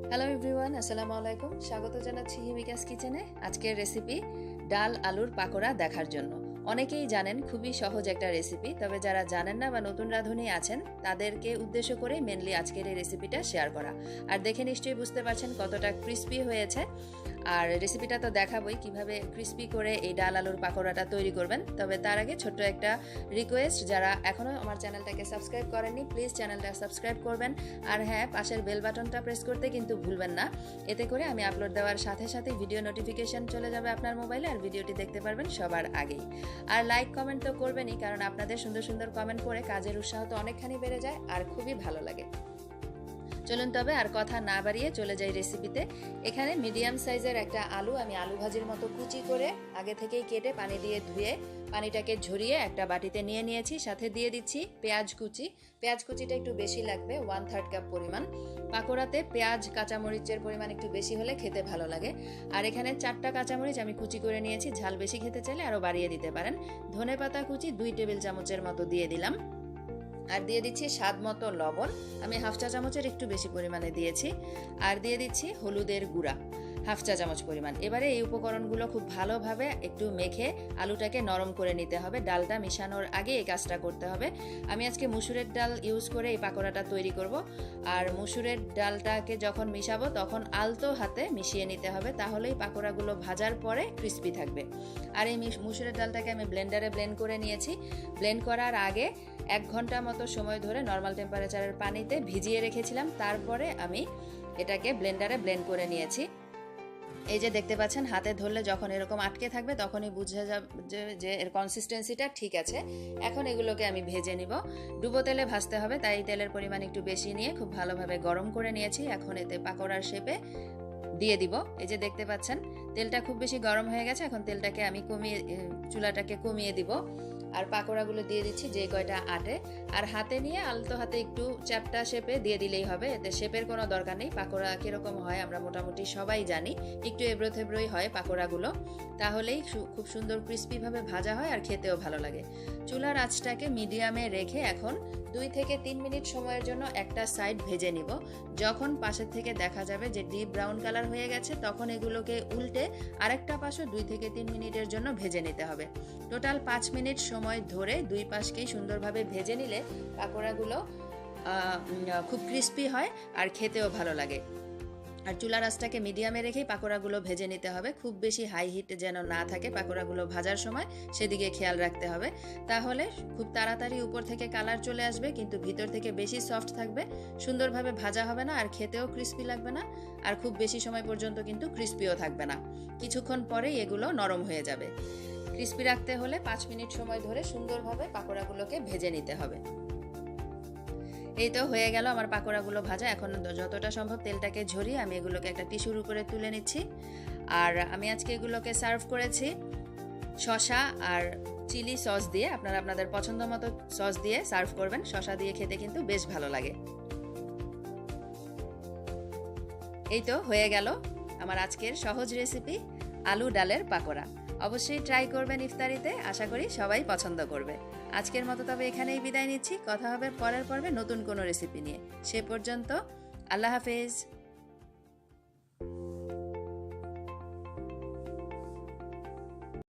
Hello everyone, আসসালামু আলাইকুম। স্বাগত জানাচ্ছি হিমিকাস কিচেনে। আজকের রেসিপি ডাল আলুর পাকোড়া দেখার জন্য। অনেকেই জানেন, খুবই সহজ একটা রেসিপি, তবে যারা জানেন না বা নতুন রাঁধুনি আছেন তাদেরকে উদ্দেশ্য করে মেনলি আজকের এই রেসিপিটা শেয়ার করা। আর দেখে নিশ্চয়ই বুঝতে পারছেন কতটা ক্রিস্পি হয়েছে। আর রেসিপিটা তো দেখাবই কিভাবে ক্রিস্পি করে এই ডাল আলুর পাকোড়াটা তৈরি করবেন। তবে তার আগে ছোট্ট একটা রিকোয়েস্ট, যারা এখনও আমার চ্যানেলটাকে সাবস্ক্রাইব করেননি প্লিজ চ্যানেলটা সাবস্ক্রাইব করবেন। আর হ্যাঁ, পাশের বেল বাটনটা প্রেস করতে কিন্তু ভুলবেন না। এতে করে আমি আপলোড দেওয়ার সাথে সাথে ভিডিও নোটিফিকেশন চলে যাবে আপনার মোবাইলে, আর ভিডিওটি দেখতে পারবেন সবার আগেই। আর লাইক কমেন্ট তো করবেনই, কারণ আপনাদের সুন্দর সুন্দর কমেন্ট করে কাজের উৎসাহ তো অনেকখানি বেড়ে যায় আর খুবই ভালো লাগে। চলুন তবে আর কথা না বাড়িয়ে চলে যাই রেসিপিতে। এখানে মিডিয়াম সাইজের একটা আলু আমি আলু ভাজির মতো কুচি করে আগে থেকেই কেটে পানি দিয়ে ধুয়ে পানিটাকে ঝরিয়ে একটা বাটিতে নিয়ে নিয়েছি। সাথে দিয়ে দিচ্ছি পেঁয়াজ কুচি। পেঁয়াজ কুচিটা একটু বেশি লাগবে, 1/3 কাপ পরিমাণ। পাকোড়াতে পেঁয়াজ কাঁচামরিচের পরিমাণ একটু বেশি হলে খেতে ভালো লাগে। আর এখানে 4টা কাঁচামরিচ আমি কুচি করে নিয়েছি, ঝাল বেশি খেতে চাইলে আরও বাড়িয়ে দিতে পারেন। ধনেপাতা কুচি 2 টেবিল চামচের মতো দিয়ে দিলাম। আর দিয়ে দিচ্ছি স্বাদ মতো লবণ, আমি 1/2 চা চামচের একটু বেশি পরিমাণে দিয়েছি। আর দিয়ে দিচ্ছি হলুদের গুঁড়া 1/2 চা চামচ পরিমাণ। এবারে এই উপকরণগুলো খুব ভালোভাবে একটু মেখে আলুটাকে নরম করে নিতে হবে। ডালটা মিশানোর আগে এই কাজটা করতে হবে। আমি আজকে মুসুরের ডাল ইউজ করে এই পাকোড়াটা তৈরি করব। আর মুসুরের ডালটাকে যখন মিশাবো তখন আলতো হাতে মিশিয়ে নিতে হবে, তাহলেই পাকোড়াগুলো ভাজার পরে ক্রিস্পি থাকবে। আর এই মুসুরের ডালটাকে আমি ব্লেন্ডারে ব্লেন্ড করে নিয়েছি। ব্লেন্ড করার আগে 1 ঘন্টা মতো সময় ধরে নর্মাল টেম্পারেচারের পানিতে ভিজিয়ে রেখেছিলাম। তারপরে আমি এটাকে ব্লেন্ডারে ব্লেন্ড করে নিয়েছি। এই যে দেখতে পাচ্ছেন, হাতে ধরলে যখন এরকম আটকে থাকবে তখনই বুঝে যাবে যে এর কনসিস্টেন্সিটা ঠিক আছে। এখন এগুলোকে আমি ভেজে নিব। ডুবো তেলে ভাজতে হবে, তাই তেলের পরিমাণ একটু বেশি নিয়ে খুব ভালোভাবে গরম করে নিয়েছি। এখন এতে পাকোড়ার শেপে দিয়ে দিব। এই যে দেখতে পাচ্ছেন তেলটা খুব বেশি গরম হয়ে গেছে। এখন তেলটাকে আমি চুলাটাকে কমিয়ে দিব। আর পাকোড়াগুলো দিয়ে দিচ্ছি যে কয়টা আটে। আর হাতে নিয়ে আলতো হাতে একটু চ্যাপটা শেপে দিয়ে দিলেই হবে, এতে শেপের কোনো দরকার নেই। পাকোড়া কীরকম হয় আমরা মোটামুটি সবাই জানি, একটু এবড়ো থেবড়োই হয় পাকোড়াগুলো, তাহলেই খুব সুন্দর ক্রিস্পিভাবে ভাজা হয় আর খেতেও ভালো লাগে। চুলার আঁচটাকে মিডিয়ামে রেখে এখন 2 থেকে 3 মিনিট সময়ের জন্য একটা সাইড ভেজে নিব। যখন পাশের থেকে দেখা যাবে যে ডিপ ব্রাউন কালার হয়ে গেছে, তখন এগুলোকে উল্টে আরেকটা পাশও 2 থেকে 3 মিনিটের জন্য ভেজে নিতে হবে। টোটাল 5 মিনিট সময় ধরে 2 পাশকেই সুন্দরভাবে ভেজে নিলে পাকোড়াগুলো খুব ক্রিস্পি হয় আর খেতেও ভালো লাগে। আর চুলার আঁচটাকে মিডিয়ামে রেখেই পাকোড়াগুলো ভেজে নিতে হবে, খুব বেশি হাই হিট যেন না থাকে পাকোড়াগুলো ভাজার সময়, সেদিকে খেয়াল রাখতে হবে। তাহলে খুব তাড়াতাড়ি উপর থেকে কালার চলে আসবে, কিন্তু ভিতর থেকে বেশি সফট থাকবে, সুন্দরভাবে ভাজা হবে না আর খেতেও ক্রিস্পি লাগবে না। আর খুব বেশি সময় পর্যন্ত কিন্তু ক্রিস্পিও থাকবে না, কিছুক্ষণ পরেই এগুলো নরম হয়ে যাবে। ক্রিস্পি রাখতে হলে 5 মিনিট সময় ধরে সুন্দরভাবে পাকোড়াগুলোকে ভেজে নিতে হবে। এই তো হয়ে গেল আমার পাকোড়াগুলো ভাজা। এখন যতটা সম্ভব তেলটাকে ঝরিয়ে আমি এগুলোকে একটা টিস্যুর উপরে তুলে নিচ্ছি। আর আমি আজকে এগুলোকে সার্ভ করেছি শসা আর চিলি সস দিয়ে। আপনারা আপনাদের পছন্দ মতো সস দিয়ে সার্ভ করবেন, শসা দিয়ে খেতে কিন্তু বেশ ভালো লাগে। এই তো হয়ে গেল আমার আজকের সহজ রেসিপি আলু ডালের পাকোড়া। অবশ্যই ট্রাই করবেন ইফতারিতে, আশা করি সবাই পছন্দ করবে। আজকের মতো তবে এখানেই বিদায় নিচ্ছি। কথা হবে পরের পর্বে নতুন কোনো রেসিপি নিয়ে। সে পর্যন্ত আল্লাহ হাফেজ।